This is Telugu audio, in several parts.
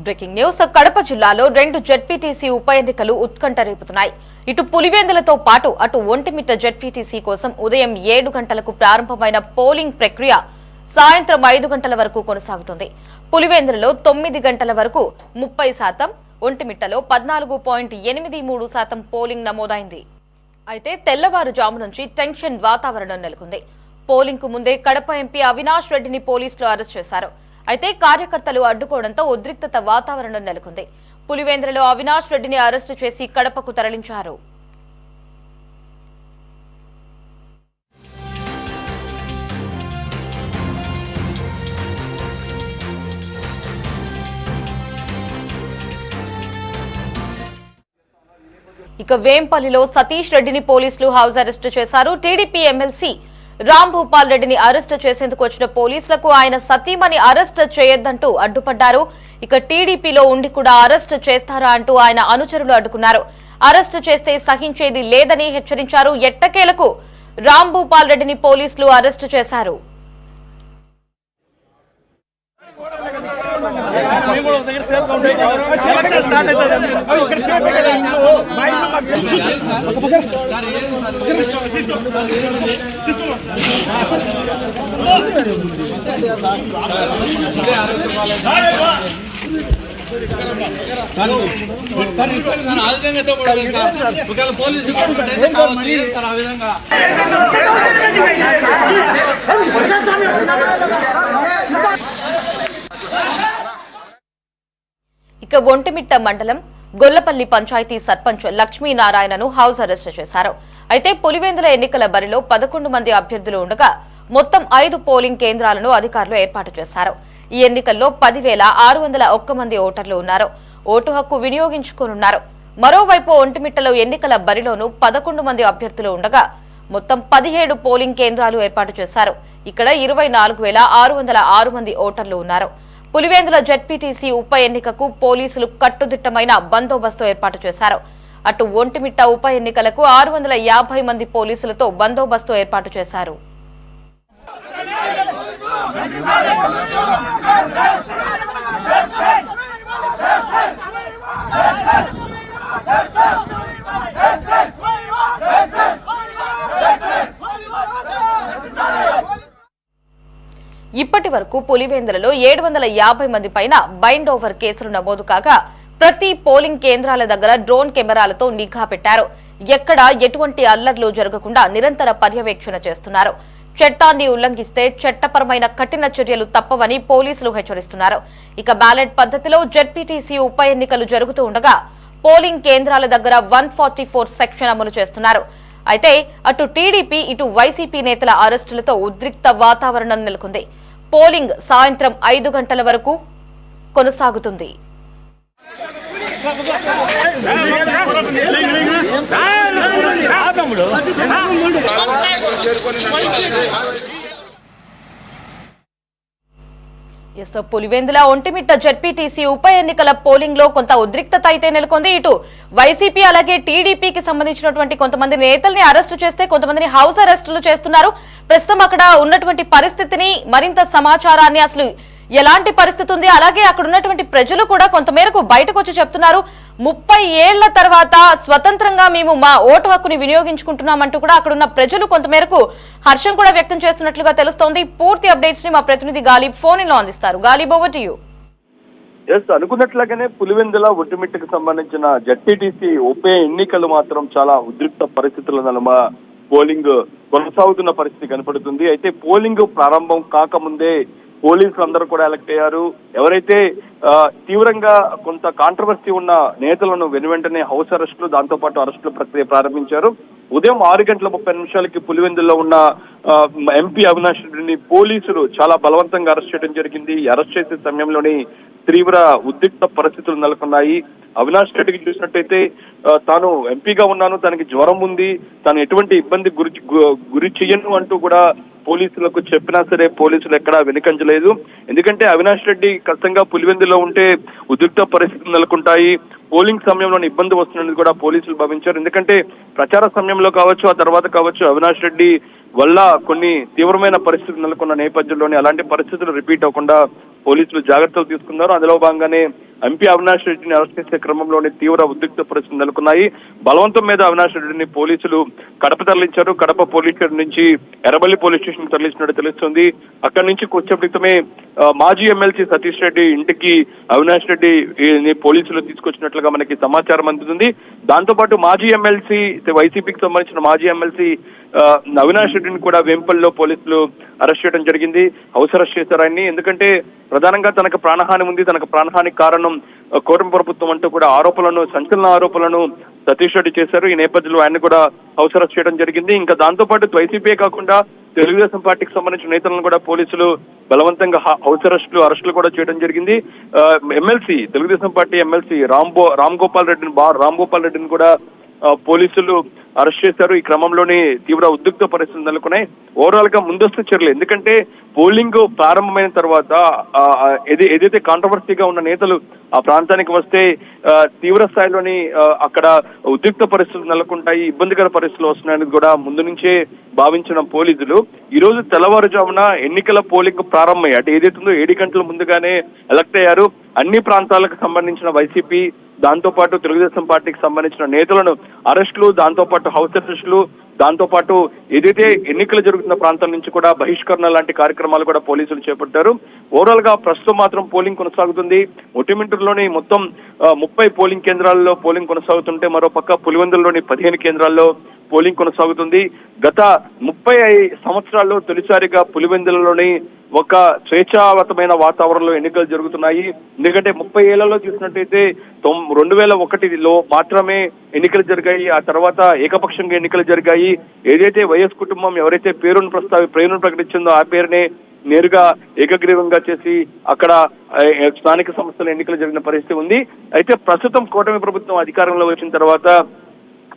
బ్రేకింగ్ న్యూస్ కడప జిల్లాలో 2 జెడ్పీటీసీ ఉప ఎన్నికలు ఉత్కంఠ రేపుతున్నాయి. ఇటు పులివెందులతో పాటు అటు ఒంటిమిట్ట జెడ్పీటీసీ కోసం ఉదయం 7 గంటలకు ప్రారంభమైన పోలింగ్ ప్రక్రియ సాయంత్రం 5 గంటల వరకు కొనసాగుతుంది. పులివెందులలో 9 గంటల వరకు 30%, ఒంటిమిట్టలో 14.83% పోలింగ్ నమోదైంది. అయితే తెల్లవారుజాము నుంచి టెన్షన్ వాతావరణం నెలకొంది. పోలింగ్ కు ముందే కడప ఎంపీ అవినాష్ రెడ్డిని పోలీసులు అరెస్ట్ చేశారు. అయితే కార్యకర్తలు అడ్డుకోవడంతో ఉద్రిక్తత వాతావరణం నెలకొంది. పులివెందులలో అవినాష్ రెడ్డిని అరెస్టు చేసి కడపకు తరలించారు. ఇక వేంపల్లిలో సతీష్ రెడ్డిని పోలీసులు హౌస్ అరెస్టు చేశారు. టీడీపీ ఎమ్మెల్సీ రాంభూపాల్ రెడ్డిని అరెస్టు చేసేందుకు వచ్చిన పోలీసులకు ఆయన సతీమణి అరెస్టు చేయొద్దంటూ అడ్డుపడ్డారు. ఇక టీడీపీలో ఉండి కూడా అరెస్టు చేస్తారా అంటూ ఆయన అనుచరులు అడ్డుకున్నారు. అరెస్టు చేస్తే సహించేది లేదని హెచ్చరించారు. ఎట్టకేలకు రాంభూపాల్ రెడ్డిని పోలీసులు అరెస్టు చేశారు. ఇక ఒంటిమిట్ట మండలం గొల్లపల్లి పంచాయతీ సర్పంచ్ లక్ష్మీనారాయణను హౌస్ అరెస్టు చేశారు. అయితే పులివెందుల ఎన్నికల బరిలో 11 మంది అభ్యర్థులు ఉండగా మొత్తం 5 పోలింగ్ కేంద్రాలను అధికారులు ఏర్పాటు చేశారు. ఈ ఎన్నికల్లో 10,601 మంది ఓటర్లు ఉన్నారు. ఓటు హక్కు వినియోగించుకోనున్నారు. మరోవైపు ఒంటిమిట్టలో ఎన్నికల బరిలోనూ 11 మంది అభ్యర్థులు ఉండగా మొత్తం 17 పోలింగ్ కేంద్రాలు ఏర్పాటు చేశారు. ఇక్కడ 24,606 మంది ఓటర్లు ఉన్నారు. పులివెందుల జెడ్పీటీసీ ఉప ఎన్నికకు పోలీసులు కట్టుదిట్టమైన బందోబస్తు ఏర్పాటు చేశారు. అటు ఒంటిమిట్ట ఉప ఎన్నికలకు 650 మంది పోలీసులతో బందోబస్తు ఏర్పాటు చేశారు. ఇప్పటి వరకు పులివెందులలో 750 మంది పైన బైండ్ ఓవర్ కేసులు నమోదు కాగా ప్రతి పోలింగ్ కేంద్రాల దగ్గర డ్రోన్ కెమెరాలతో నిఘా పెట్టారు. ఎక్కడ ఎటువంటి అల్లర్లు జరగకుండా నిరంతర పర్యవేక్షణ చేస్తున్నారు. చట్టాన్ని ఉల్లంఘిస్తే చట్టపరమైన కఠిన చర్యలు తప్పవని పోలీసులు హెచ్చరిస్తున్నారు. ఇక బ్యాలెట్ పద్ధతిలో జెడ్పీటీసీ ఉప ఎన్నికలు జరుగుతూ ఉండగా పోలింగ్ కేంద్రాల దగ్గర 144 సెక్షన్ అమలు చేస్తున్నారు. అయితే అటు టీడీపీ ఇటు వైసీపీ నేతల అరెస్టులతో ఉద్రిక్త వాతావరణం నెలకొంది. పోలింగ్ సాయంత్రం 5 గంటల వరకు కొనసాగుతుంది. పులివెందుల ఒంటిమిట్ట జెడ్పీటీసీ ఉప ఎన్నికల పోలింగ్ లో కొంత ఉద్రిక్తత అయితే నెలకొంది. ఇటు వైసీపీ అలాగే టీడీపీకి సంబంధించినటువంటి కొంతమంది నేతల్ని అరెస్టు చేస్తే కొంతమందిని హౌస్ అరెస్టులు చేస్తున్నారు. ప్రస్తుతం అక్కడ ఉన్నటువంటి పరిస్థితిని మరింత సమాచారాన్ని అసలు ఎలాంటి పరిస్థితి ఉంది, అలాగే అక్కడ ఉన్నటువంటి ప్రజలు కూడా కొంతమేరకు బయటకు వచ్చి చెప్తున్నారు 30 ఏళ్ల తర్వాత స్వతంత్రంగా మేము మా ఓటు హక్కుని వినియోగించుకుంటున్నామంటూ కూడా అక్కడ ఉన్న ప్రజలు కొంతమేరకు హర్షం కూడా వ్యక్తం చేస్తున్నట్లుగా తెలుస్తోంది. పూర్తి అప్డేట్స్ ని మా ప్రతినిధి గాలిబ్ ఫోన్ లో అందిస్తారు. Ghalib, over to you. అనుకున్నట్లుగానే పులివెందుల ఒంటిమిట్టకు సంబంధించిన జెడ్పీటీసీ ఉప ఎన్నికలు మాత్రం చాలా ఉద్రిక్త పరిస్థితుల నడుమ పోలింగ్ కొనసాగుతున్న పరిస్థితి కనపడుతుంది. అయితే పోలింగ్ ప్రారంభం కాకముందే పోలీసులు అందరూ కూడా ఎలక్ట్ అయ్యారు. ఎవరైతే తీవ్రంగా కొంత కాంట్రవర్సీ ఉన్న నేతలను వెనువెంటనే హౌస్ అరెస్టులు, దాంతో పాటు అరెస్టుల ప్రక్రియ ప్రారంభించారు. ఉదయం 6:30 పులివెందుల్లో ఉన్న ఎంపీ అవినాష్ రెడ్డిని పోలీసులు చాలా బలవంతంగా అరెస్ట్ చేయడం జరిగింది. అరెస్ట్ చేసే సమయంలోని తీవ్ర ఉద్రిక్త పరిస్థితులు నెలకొన్నాయి. అవినాష్ రెడ్డికి చూసినట్టయితే తాను ఎంపీగా ఉన్నాను, తనకి జ్వరం ఉంది, తాను ఎటువంటి ఇబ్బంది గురి చెయ్యను అంటూ కూడా పోలీసులకు చెప్పినా సరే పోలీసులు ఎక్కడా వెనుకంజలేదు. ఎందుకంటే అవినాష్ రెడ్డి కష్టంగా పులివెందులో ఉంటే ఉద్రిక్త పరిస్థితులు నెలకొంటాయి, పోలింగ్ సమయంలో ఇబ్బంది వస్తున్నది కూడా పోలీసులు భావించారు. ఎందుకంటే ప్రచార సమయంలో కావచ్చు, ఆ తర్వాత కావచ్చు, అవినాష్ రెడ్డి వల్ల కొన్ని తీవ్రమైన పరిస్థితులు నెలకొన్న నేపథ్యంలోనే అలాంటి పరిస్థితులు రిపీట్ అవ్వకుండా పోలీసులు జాగ్రత్తలు తీసుకున్నారు. అందులో భాగంగానే ఎంపీ అవినాష్ రెడ్డిని అరెస్ట్ చేసే క్రమంలోనే తీవ్ర ఉద్రిక్త పరిస్థితులు నెలకొన్నాయి. బలవంతం మీద అవినాష్ రెడ్డిని పోలీసులు కడప తరలించారు. కడప పోలీస్ స్టేషన్ నుంచి ఎర్రబల్లి పోలీస్ స్టేషన్ తరలించినట్టు తెలుస్తుంది. అక్కడి నుంచి కొంచెం క్రితమే మాజీ ఎమ్మెల్సీ సతీష్ రెడ్డి ఇంటికి అవినాష్ రెడ్డి పోలీసులు తీసుకొచ్చినట్లుగా మనకి సమాచారం అందుతుంది. దాంతో పాటు మాజీ ఎమ్మెల్సీ వైసీపీకి సంబంధించిన మాజీ ఎమ్మెల్సీ అవినాష్ రెడ్డిని కూడా వేంపల్లో పోలీసులు అరెస్ట్ చేయడం జరిగింది. హౌస్ అరెస్ట్ చేశారు ఆయన్ని. ఎందుకంటే ప్రధానంగా తనకు ప్రాణహాని ఉంది, తనకు ప్రాణహానికి కారణం కూటమి ప్రభుత్వం అంటూ కూడా సంచలన ఆరోపణలను సతీష్ రెడ్డి చేశారు. ఈ నేపథ్యంలో ఆయన కూడా హౌస్ అరెస్ట్ చేయడం జరిగింది. ఇంకా దాంతో పాటు వైసీపీ కాకుండా తెలుగుదేశం పార్టీకి సంబంధించిన నేతలను కూడా పోలీసులు బలవంతంగా హౌస్ అరెస్టులు కూడా చేయడం జరిగింది. MLC Telugu Desam party MLC Ram Gopal రెడ్డిని కూడా పోలీసులు అరెస్ట్ చేశారు. ఈ క్రమంలోనే తీవ్ర ఉద్రిక్త పరిస్థితులు నెలకొన్నాయి. ఓవరాల్ గా ముందస్తు చర్యలు, ఎందుకంటే పోలింగ్ ప్రారంభమైన తర్వాత ఏదైతే కాంట్రవర్సీగా ఉన్న నేతలు ఆ ప్రాంతానికి వస్తే తీవ్ర స్థాయిలోని అక్కడ ఉద్రిక్త పరిస్థితులు నెలకొంటాయి, ఇబ్బందికర పరిస్థితులు వస్తున్నాయని కూడా ముందు నుంచే భావించిన పోలీసులు ఈ రోజు తెల్లవారుజామున ఎన్నికల పోలింగ్ ప్రారంభమయ్యాయి. అంటే ఏదైతుందో 7 గంటల ముందుగానే ఎలక్ట్ అయ్యారు. అన్ని ప్రాంతాలకు సంబంధించిన వైసీపీ, దాంతో పాటు తెలుగుదేశం పార్టీకి సంబంధించిన నేతలను అరెస్టులు, దాంతో పాటు హౌస్ అరెస్టులు, దాంతో పాటు ఏదైతే ఎన్నికలు జరుగుతున్న ప్రాంతం నుంచి కూడా బహిష్కరణ లాంటి కార్యక్రమాలు కూడా పోలీసులు చేపట్టారు. ఓవరాల్ గా ప్రస్తుతం మాత్రం పోలింగ్ కొనసాగుతుంది. ఒటిమింటూరులోని మొత్తం 30 పోలింగ్ కేంద్రాల్లో పోలింగ్ కొనసాగుతుంటే మరోపక్క పులివెందులలోని 15 కేంద్రాల్లో పోలింగ్ కొనసాగుతుంది. గత 30 సంవత్సరాల్లో తొలిసారిగా పులివెందులలోని ఒక స్వేచ్ఛావతమైన వాతావరణంలో ఎన్నికలు జరుగుతున్నాయి. ఎందుకంటే 30 ఏళ్లలో చూసినట్టయితే 2001లో మాత్రమే ఎన్నికలు జరిగాయి. ఆ తర్వాత ఏకపక్షంగా ఎన్నికలు జరిగాయి. ఏదైతే వైఎస్ కుటుంబం ఎవరైతే పేరును ప్రకటించిందో ఆ పేరునే నేరుగా ఏకగ్రీవంగా చేసి అక్కడ స్థానిక సంస్థల ఎన్నికలు జరిగిన పరిస్థితి ఉంది. అయితే ప్రస్తుతం కూటమి ప్రభుత్వం అధికారంలో వచ్చిన తర్వాత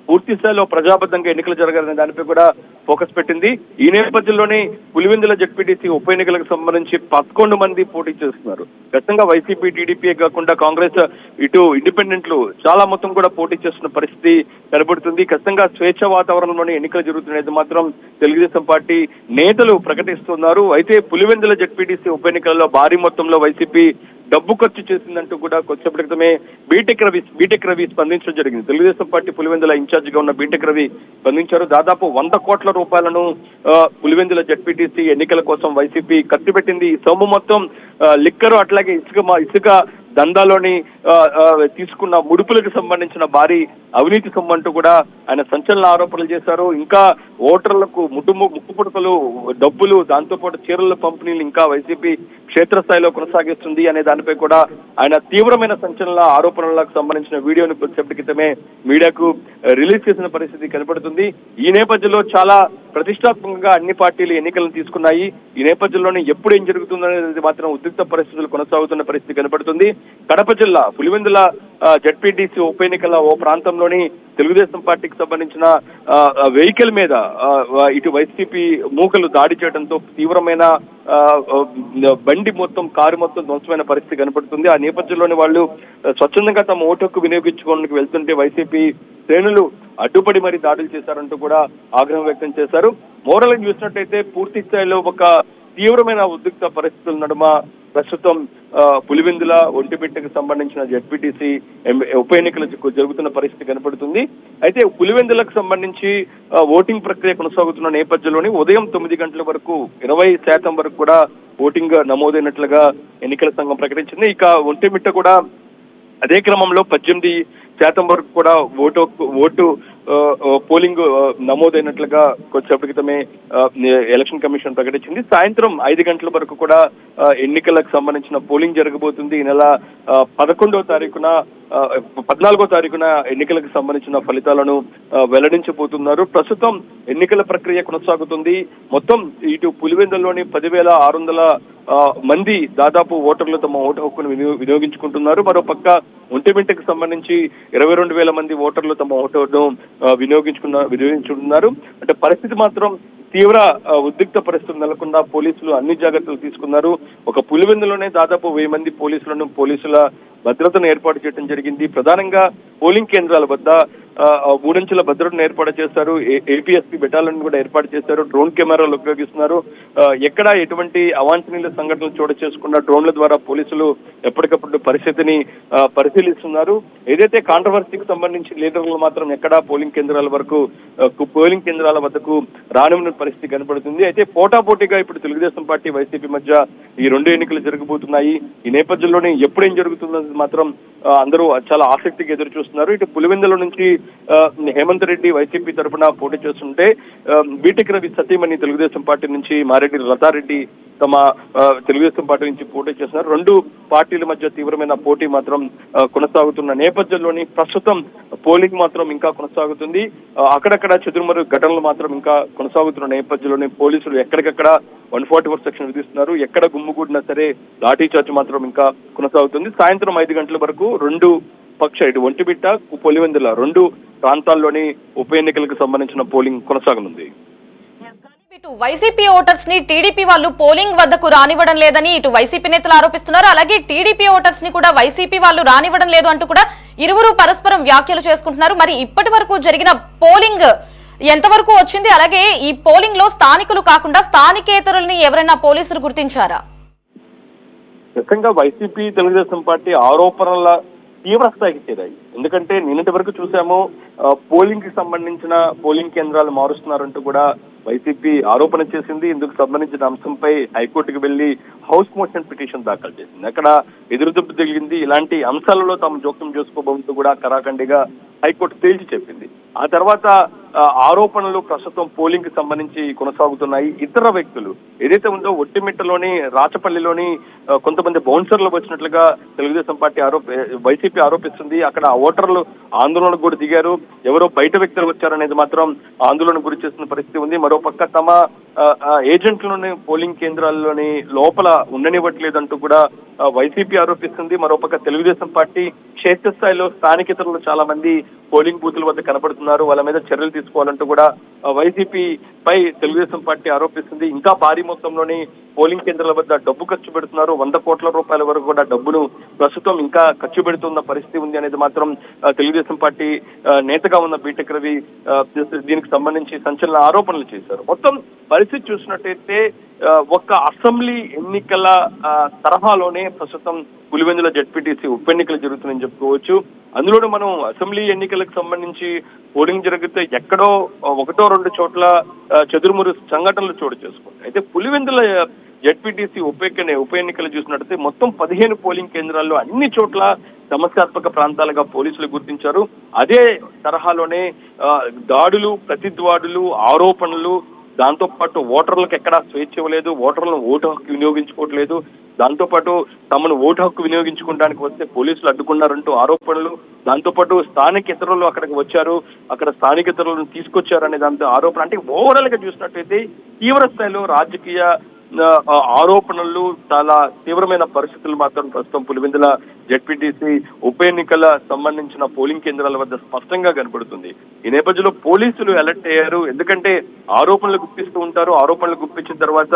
పూర్తి స్థాయిలో ప్రజాబద్ధంగా ఎన్నికలు జరగాలనే దానిపై కూడా ఫోకస్ పెట్టింది. ఈ నేపథ్యంలోనే పులివెందుల జెడ్పీటీసీ ఉప ఎన్నికలకు సంబంధించి 11 మంది పోటీ చేస్తున్నారు. గతంగా వైసీపీ, టీడీపీ కాకుండా కాంగ్రెస్, ఇటు ఇండిపెండెంట్లు చాలా మొత్తం కూడా పోటీ చేస్తున్న పరిస్థితి కనబడుతుంది. ఖచ్చితంగా స్వేచ్ఛ వాతావరణంలోనే ఎన్నికలు జరుగుతున్నది మాత్రం తెలుగుదేశం పార్టీ నేతలు ప్రకటిస్తున్నారు. అయితే పులివెందుల జెడ్పీటీసీ ఉప ఎన్నికల్లో భారీ మొత్తంలో వైసీపీ డబ్బు ఖర్చు చేసిందంటూ కూడా కొద్దిసేపటి క్రితమే బీటెక్ రవి స్పందించడం జరిగింది. తెలుగుదేశం పార్టీ పులివెందుల ఇన్ఛార్జ్ గా ఉన్న బీటెక్ రవి స్పందించారు. దాదాపు 100 కోట్ల రూపాయలను పులివెందుల జెడ్పీటీసీ ఎన్నికల కోసం వైసీపీ ఖర్చు పెట్టింది. సొమ్ము మొత్తం లిక్కరు, అట్లాగే ఇసుక దందాలోని తీసుకున్న ముడుపులకు సంబంధించిన భారీ అవినీతి సొమ్ము అంటూ కూడా ఆయన సంచలన ఆరోపణలు చేశారు. ఇంకా ఓటర్లకు ముక్కు పుడకలు, డబ్బులు, దాంతోపాటు చీరల పంపిణీలు ఇంకా వైసీపీ క్షేత్రస్థాయిలో కొనసాగిస్తుంది అనే దానిపై కూడా ఆయన తీవ్రమైన సంచలన ఆరోపణలకు సంబంధించిన వీడియోను కొద్దిసేపటి క్రితమే మీడియాకు రిలీజ్ చేసిన పరిస్థితి కనపడుతుంది. ఈ నేపథ్యంలో చాలా ప్రతిష్టాత్మకంగా అన్ని పార్టీలు ఎన్నికలను తీసుకున్నాయి. ఈ నేపథ్యంలోనే ఎప్పుడు ఏం జరుగుతుందనేది మాత్రం ఉద్రిక్త పరిస్థితులు కొనసాగుతున్న పరిస్థితి కనపడుతుంది. కడప జిల్లా పులివెందుల జెడ్పీటీసీ ఉప ఎన్నికల ఓ ప్రాంతంలోని తెలుగుదేశం పార్టీకి సంబంధించిన వెహికల్ మీద ఇటు వైసీపీ మూకలు దాడి చేయడంతో తీవ్రమైన కారు మొత్తం ధ్వంసమైన పరిస్థితి కనపడుతుంది. ఆ నేపథ్యంలోని వాళ్ళు స్వచ్ఛందంగా తమ ఓటు హక్కు వినియోగించుకోవడానికి వెళ్తుంటే వైసీపీ శ్రేణులు అడ్డుపడి మరీ దాడులు చేశారంటూ కూడా ఆగ్రహం వ్యక్తం చేశారు. మోరల్ చూసినట్టయితే పూర్తి స్థాయిలో ఒక తీవ్రమైన ఉద్రిక్త పరిస్థితుల నడుమ ప్రస్తుతం పులివెందుల, ఒంటిమిట్టకు సంబంధించిన జెడ్పీటీసీ ఉప ఎన్నికలు జరుగుతున్న పరిస్థితి కనపడుతుంది. అయితే పులివెందులకు సంబంధించి ఓటింగ్ ప్రక్రియ కొనసాగుతున్న నేపథ్యంలోని ఉదయం 9 గంటల వరకు 20% వరకు కూడా ఓటింగ్ నమోదైనట్లుగా ఎన్నికల సంఘం ప్రకటించింది. ఇక ఒంటిమిట్ట కూడా అదే క్రమంలో 18% వరకు కూడా ఓటు పోలింగ్ నమోదైనట్లుగా కొద్దిసేపటి క్రితమే ఎలక్షన్ కమిషన్ ప్రకటించింది. సాయంత్రం 5 గంటల వరకు కూడా ఎన్నికలకు సంబంధించిన పోలింగ్ జరగబోతుంది. ఈ నెల 14వ తారీఖున ఎన్నికలకు సంబంధించిన ఫలితాలను వెల్లడించబోతున్నారు. ప్రస్తుతం ఎన్నికల ప్రక్రియ కొనసాగుతుంది. మొత్తం ఇటు పులివెందుల్లోని 10,600 మంది దాదాపు ఓటర్లు తమ ఓటు హక్కును వినియోగించుకుంటున్నారు. మరోపక్క ఒంటిమిట్టకు సంబంధించి 22,000 మంది ఓటర్లు తమ ఓటును వినియోగించుకుంటున్నారు. అంటే పరిస్థితి మాత్రం తీవ్ర ఉద్రిక్త పరిస్థితులు నెలకొన్న పోలీసులు అన్ని జాగ్రత్తలు తీసుకున్నారు. ఒక పులివెందులోనే దాదాపు 1000 మంది పోలీసుల భద్రతను ఏర్పాటు చేయడం జరిగింది. ప్రధానంగా పోలింగ్ కేంద్రాల వద్ద 3 అంచెల భద్రతను ఏర్పాటు చేశారు. ఏపీఎస్పీ బెటాలియన్ కూడా ఏర్పాటు చేశారు. డ్రోన్ కెమెరాలు ఉపయోగిస్తున్నారు. ఎక్కడ ఎటువంటి అవాంఛనీయ సంఘటనలు చోటు చేసుకున్న డ్రోన్ల ద్వారా పోలీసులు ఎప్పటికప్పుడు పరిస్థితిని పరిశీలిస్తున్నారు. ఏదైతే కాంట్రవర్సీకి సంబంధించి లీడర్లు మాత్రం ఎక్కడా పోలింగ్ కేంద్రాల వద్దకు రానివ్వని పరిస్థితి కనపడుతుంది. అయితే పోటాపోటీగా ఇప్పుడు తెలుగుదేశం పార్టీ వైసీపీ మధ్య ఈ 2 ఎన్నికలు జరగబోతున్నాయి. ఈ నేపథ్యంలోనే ఎప్పుడేం జరుగుతుందని మాత్రం అందరూ చాలా ఆసక్తిగా ఎదురు చూస్తున్నారు. ఇటు పులివెందుల నుంచి హేమంత్ రెడ్డి వైసీపీ తరఫున పోటీ చేస్తుంటే బీటెక్ రవి సతీమణి తెలుగుదేశం పార్టీ నుంచి మారెడ్డి లతారెడ్డి తమ తెలుగుదేశం పార్టీ నుంచి పోటీ చేస్తున్నారు. 2 పార్టీల మధ్య తీవ్రమైన పోటీ మాత్రం కొనసాగుతున్న నేపథ్యంలోని ప్రస్తుతం పోలింగ్ మాత్రం ఇంకా కొనసాగుతుంది. అక్కడక్కడ చెదురుమరు ఘటనలు మాత్రం ఇంకా కొనసాగుతున్న నేపథ్యంలోని పోలీసులు ఎక్కడికక్కడ 144 సెక్షన్ విధిస్తున్నారు. ఎక్కడ గుమ్ముగూడినా సరే లాఠీ చార్జ్ మాత్రం ఇంకా కొనసాగుతుంది. సాయంత్రం 5 గంటల వరకు 2 ఇటు ఒంటిమిట్ట పులివెందుల 2 ప్రాంతాల్లోని ఉప ఎన్నికలకు సంబంధించిన పోలింగ్ కొనసాగనుంది. ఇటు వైసీపీ ఓటర్స్ ని టీడీపీ వాళ్ళు పోలింగ్ వద్దకు రానివ్వడం లేదని ఇటు వైసీపీ నేతలు ఆరోపిస్తున్నారు. అలాగే టీడీపీ ఓటర్స్ ని కూడా వైసీపీ వాళ్ళు రానివ్వడం లేదు అంటూ కూడా ఇరువురు పరస్పరం వ్యాఖ్యలు చేసుకుంటున్నారు. మరి ఇప్పటి వరకు జరిగిన పోలింగ్ ఎంతవరకు వచ్చింది? అలాగే ఈ పోలింగ్ లో స్థానికులు కాకుండా స్థానికేతరుల్ని ఎవరైనా పోలీసులు గుర్తించారా? ముఖ్యంగా వైసీపీ తెలుగుదేశం పార్టీ ఆరోపణల తీవ్ర స్థాయికి చేరాయి. ఎందుకంటే నిన్నటి వరకు చూసాము పోలింగ్ కి సంబంధించిన పోలింగ్ కేంద్రాలు మారుస్తున్నారంటూ కూడా వైసీపీ ఆరోపణ చేసింది. ఇందుకు సంబంధించిన అంశంపై హైకోర్టుకు వెళ్లి హౌస్ మోషన్ పిటిషన్ దాఖలు చేసింది. అక్కడ ఎదురుదెబ్బ తెలిగింది. ఇలాంటి అంశాలలో తాము జోక్యం చేసుకోబోతూ కూడా కరాఖండిగా హైకోర్టు తేల్చి చెప్పింది. ఆ తర్వాత ఆరోపణలు ప్రస్తుతం పోలింగ్ కి సంబంధించి కొనసాగుతున్నాయి. ఇతర వ్యక్తులు ఏదైతే ఉందో ఒట్టిమిట్టలోని రాచపల్లిలోని కొంతమంది బౌన్సర్లు వచ్చినట్లుగా తెలుగుదేశం పార్టీ వైసీపీ ఆరోపిస్తుంది. అక్కడ ఓటర్లు ఆందోళనకు కూడా దిగారు. ఎవరో బయట వ్యక్తులు వచ్చారనేది మాత్రం ఆందోళనకు గురి చేస్తున్న పరిస్థితి ఉంది. మరోపక్క తమ ఏజెంట్లను పోలింగ్ కేంద్రాల్లోని లోపల ఉండనివ్వట్లేదంటూ కూడా వైసీపీ ఆరోపిస్తుంది. మరోపక్క తెలుగుదేశం పార్టీ క్షేత్రస్థాయిలో స్థానికేతరులు చాలా మంది పోలింగ్ బూతుల వద్ద కనపడుతున్నారు. వాళ్ళ మీద చర్యలు తీసుకోవాలంటూ కూడా వైసీపీ పై తెలుగుదేశం పార్టీ ఆరోపిస్తుంది. ఇంకా భారీ మొత్తంలోని పోలింగ్ కేంద్రాల వద్ద డబ్బు ఖర్చు పెడుతున్నారు. 100 కోట్ల రూపాయల వరకు కూడా డబ్బును ప్రస్తుతం ఇంకా ఖర్చు పెడుతున్న పరిస్థితి ఉంది అనేది మాత్రం తెలుగుదేశం పార్టీ నేతగా ఉన్న బీటెక్ రవి దీనికి సంబంధించి సంచలన ఆరోపణలు చేశారు. మొత్తం పరిస్థితి చూసినట్టయితే ఒక్క అసెంబ్లీ ఎన్నికల తరహాలోనే ప్రస్తుతం పులివెందుల జెడ్పీటీసీ ఉప ఎన్నికలు జరుగుతున్నాయని చెప్పుకోవచ్చు. అందులోనూ మనం అసెంబ్లీ ఎన్నికలకు సంబంధించి పోలింగ్ జరిగితే ఎక్కడో 1-2 చోట్ల చెదురుమురు సంఘటనలు చోటు చేసుకుంటాయి. అయితే పులివెందుల జెడ్పీటీసీ ఉప ఎన్నికలు చూసినట్టయితే మొత్తం 15 పోలింగ్ కేంద్రాల్లో అన్ని చోట్ల సమస్యాత్మక ప్రాంతాలుగా పోలీసులు గుర్తించారు. అదే తరహాలోనే దాడులు, ప్రతిదాడులు, ఆరోపణలు, దాంతో పాటు ఓటర్లకు ఎక్కడా స్వేచ్ఛ ఇవ్వలేదు, ఓటర్లను ఓటు హక్కు వినియోగించుకోవట్లేదు, దాంతో పాటు తమను ఓటు హక్కు వినియోగించుకోవడానికి వస్తే పోలీసులు అడ్డుకున్నారంటూ ఆరోపణలు, దాంతో పాటు స్థానికేతరులు అక్కడికి వచ్చారు, అక్కడ స్థానికేతరులను తీసుకొచ్చారనే దాంతో ఆరోపణ. అంటే ఓవరాల్ గా చూసినట్టయితే తీవ్ర స్థాయిలో రాజకీయ ఆరోపణలు, చాలా తీవ్రమైన పరిస్థితులు మాత్రం ప్రస్తుతం పులివెందుల జెడ్పీటీసీ ఉప ఎన్నికల సంబంధించిన పోలింగ్ కేంద్రాల వద్ద స్పష్టంగా కనబడుతుంది. ఈ నేపథ్యంలో పోలీసులు అలర్ట్ అయ్యారు. ఎందుకంటే ఆరోపణలు గుప్పిస్తూ ఉంటారు. ఆరోపణలు గుప్పించిన తర్వాత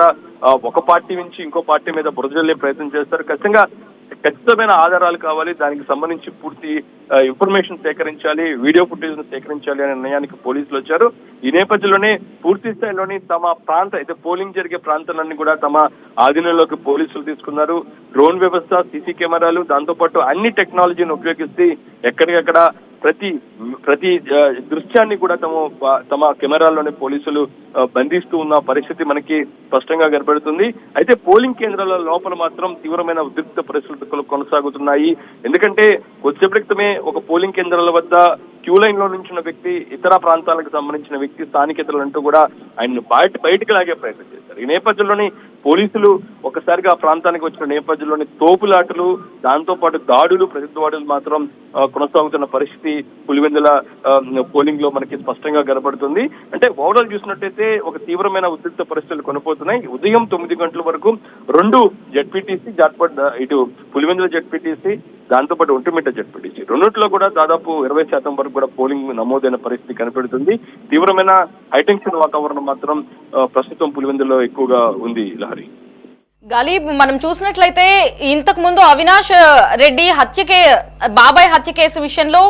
ఒక పార్టీ నుంచి ఇంకో పార్టీ మీద బురజల్లే ప్రయత్నం చేస్తారు. ఖచ్చితమైన ఆధారాలు కావాలి, దానికి సంబంధించి పూర్తి ఇన్ఫర్మేషన్ సేకరించాలి, వీడియో ఫుటేజ్ ను సేకరించాలి అనే నిర్ణయానికి పోలీసులు వచ్చారు. ఈ నేపథ్యంలోనే పూర్తి స్థాయిలోని తమ అయితే పోలింగ్ జరిగే ప్రాంతాలన్నీ కూడా తమ ఆధీనంలోకి పోలీసులు తీసుకున్నారు. డ్రోన్ వ్యవస్థ, సీసీ కెమెరాలు, దాంతో పాటు అన్ని టెక్నాలజీని ఉపయోగిస్తే ఎక్కడికక్కడ ప్రతి దృశ్యాన్ని కూడా తమ కెమెరాల్లోనే పోలీసులు బంధిస్తూ ఉన్న పరిస్థితి మనకి స్పష్టంగా కనబడుతుంది. అయితే పోలింగ్ కేంద్రాల లోపల మాత్రం తీవ్రమైన ఉద్రిక్త పరిస్థితులు కొనసాగుతున్నాయి. ఎందుకంటే కొద్దిసేపటి క్రితమే ఒక పోలింగ్ కేంద్రాల వద్ద క్యూ లైన్ లో నుంచిన వ్యక్తి, ఇతర ప్రాంతాలకు సంబంధించిన వ్యక్తి, స్థానికేతరులు అంటూ కూడా ఆయన్ని బయటకు లాగే ప్రయత్నం చేశారు. ఈ నేపథ్యంలోని పోలీసులు ఒకసారిగా ఆ ప్రాంతానికి వచ్చిన నేపథ్యంలోని తోపులాటలు, దాంతో పాటు దాడులు, ప్రతిదాడులు మాత్రం కొనసాగుతున్న పరిస్థితి పులివెందుల పోలింగ్ లో మనకి స్పష్టంగా కనబడుతుంది. అంటే ఓవరాల్ చూసినట్టయితే ఒక తీవ్రమైన ఉద్రిక్త పరిస్థితులు కొనపోతున్నాయి. ఉదయం 9 గంటల వరకు 2 జెడ్పీటీసీ ఇటు పులివెందుల జెడ్పీటీసీ, దాంతో పాటు ఒంటిమిట్ట జెడ్పీటీసీ రెండిట్లో కూడా దాదాపు 20% వరకు కూడా పోలింగ్ నమోదైన పరిస్థితి కనపడుతుంది. తీవ్రమైన హైటెన్షన్ వాతావరణం మాత్రం ప్రస్తుతం పులివెందులో ఎక్కువగా ఉంది. లహరి, గాలిబ్, మనం చూసినట్లయితే ఇంతకు ముందు అవినాష్ రెడ్డి బాబాయ్ హత్య కేసు విషయంలో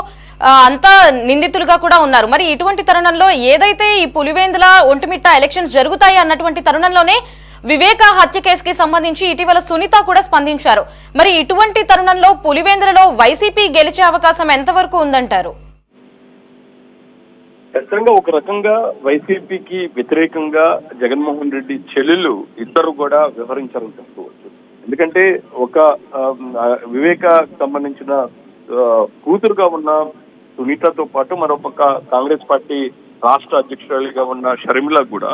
అంతా నిందితులుగా కూడా ఉన్నారు. మరి ఇటువంటి తరుణంలో ఏదైతే ఈ పులివెందుల ఒంటిమిట్ట ఎలక్షన్స్ జరుగుతాయి అన్నటువంటి తరుణంలోనే వివేక హత్య కేసుకి సంబంధించి ఇటీవల సునీత కూడా స్పందించారు. మరి ఇటువంటి తరుణంలో పులివెందులలో వైసీపీ గెలిచే అవకాశం ఎంతవరకు ఉందంటారు? ఖచ్చితంగా ఒక రకంగా వైసీపీకి వ్యతిరేకంగా జగన్మోహన్ రెడ్డి చెల్లెలు ఇద్దరు కూడా వ్యవహరించారని చెప్పుకోవచ్చు. ఎందుకంటే ఒక వివేక సంబంధించిన కూతురుగా ఉన్న సునీతతో పాటు మరోపక్క కాంగ్రెస్ పార్టీ రాష్ట్ర అధ్యక్షురాలిగా ఉన్న షర్మిల కూడా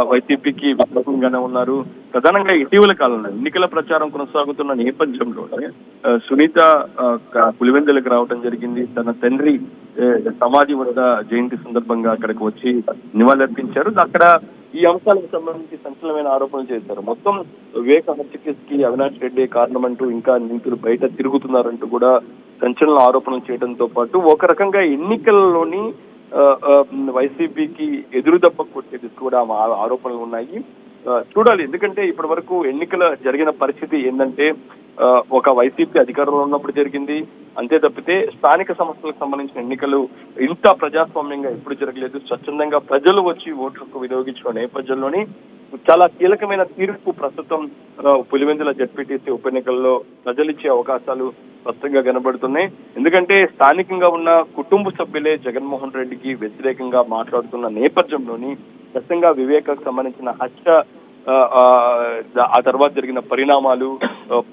వైసీపీకి వ్యతిరేకంగానే ఉన్నారు. ప్రధానంగా ఇటీవల కాలంలో ఎన్నికల ప్రచారం కొనసాగుతున్న నేపథ్యంలోనే సునీత పులివెందులకు రావడం జరిగింది. తన తండ్రి సమాధి వద్ద జయంతి సందర్భంగా అక్కడికి వచ్చి నివాళులర్పించారు. అక్కడ ఈ అంశాలకు సంబంధించి సంచలనమైన ఆరోపణలు చేశారు. మొత్తం వివేక హత్య కేసుకి అవినాష్ రెడ్డి కారణమంటూ ఇంకా నిందితులు బయట తిరుగుతున్నారంటూ కూడా సంచలన ఆరోపణలు చేయడంతో పాటు ఒక రకంగా ఎన్నికల్లోని వైసీపీకి ఎదురుదెబ్బ కొట్టేది కూడా ఆరోపణలు ఉన్నాయి. చూడాలి, ఎందుకంటే ఇప్పటి వరకు ఎన్నికల జరిగిన పరిస్థితి ఏంటంటే ఒక వైసీపీ అధికారంలో ఉన్నప్పుడు జరిగింది. అంతే తప్పితే స్థానిక సంస్థలకు సంబంధించిన ఎన్నికలు ఇంత ప్రజాస్వామ్యంగా ఎప్పుడు జరగలేదు. స్వచ్ఛందంగా ప్రజలు వచ్చి ఓట్లకు వినియోగించిన నేపథ్యంలోని చాలా కీలకమైన తీర్పు ప్రస్తుతం పులివెందుల జడ్పీటీసీ ఉప ఎన్నికల్లో ప్రజలిచ్చే అవకాశాలు స్పష్టంగా కనబడుతున్నాయి. ఎందుకంటే స్థానికంగా ఉన్న కుటుంబ సభ్యులే జగన్మోహన్ రెడ్డికి వ్యతిరేకంగా మాట్లాడుతున్న నేపథ్యంలోని ఖచ్చితంగా వివేకకు సంబంధించిన హత్య ఆ తర్వాత జరిగిన పరిణామాలు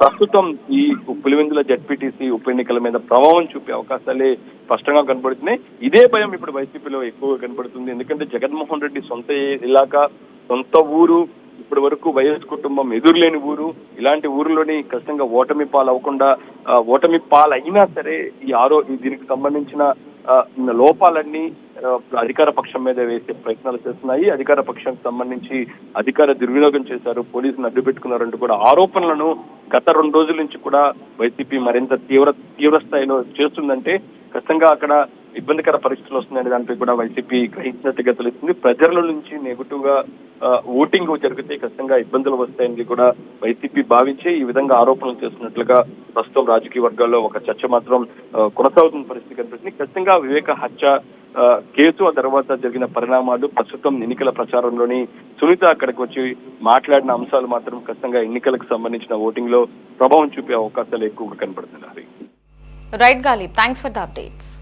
ప్రస్తుతం ఈ పులివెందుల జడ్పీటీసీ ఉప ఎన్నికల మీద ప్రభావం చూపే అవకాశాలే స్పష్టంగా కనబడుతున్నాయి. ఇదే భయం ఇప్పుడు వైసీపీలో ఎక్కువగా కనబడుతుంది. ఎందుకంటే జగన్మోహన్ రెడ్డి సొంత ఇలాకా, సొంత ఊరు, ఇప్పటి వరకు వైఎస్ కుటుంబం ఎదురులేని ఊరు, ఇలాంటి ఊరిలోని ఖచ్చితంగా ఓటమి పాలవకుండా ఓటమి పాలైనా సరే దీనికి సంబంధించిన లోపాలన్నీ అధికార పక్షం మీద వేసే ప్రయత్నాలు చేస్తున్నాయి. అధికార పక్షానికి సంబంధించి అధికార దుర్వినియోగం చేశారు, పోలీసులు అడ్డు పెట్టుకున్నారంటూ కూడా ఆరోపణలను గత 2 రోజుల నుంచి కూడా వైసీపీ మరింత తీవ్ర స్థాయిలో చేస్తుందంటే ఖచ్చితంగా అక్కడ ఇబ్బందికర పరిస్థితులు వస్తున్నాయనే దానిపై కూడా వైసీపీ గ్రహించినట్టుగా తెలుస్తుంది. ప్రజల నుంచి నెగిటివ్ గా ఓటింగ్ జరిగితే ఖచ్చితంగా ఇబ్బందులు వస్తాయని కూడా వైసీపీ భావించి ఈ విధంగా ఆరోపణలు చేస్తున్నట్లుగా ప్రస్తుతం రాజకీయ వర్గాల్లో ఒక చర్చ మాత్రం కొనసాగుతున్న పరిస్థితి కనిపిస్తుంది. ఖచ్చితంగా వివేక హత్య కేసు ఆ తర్వాత జరిగిన పరిణామాలు ప్రస్తుతం ఎన్నికల ప్రచారంలోని సునీత అక్కడికి వచ్చి మాట్లాడిన అంశాలు మాత్రం ఖచ్చితంగా ఎన్నికలకు సంబంధించిన ఓటింగ్ లో ప్రభావం చూపే అవకాశాలు ఎక్కువగా కనబడుతున్నాయి. Right Ghalib, thanks for the updates.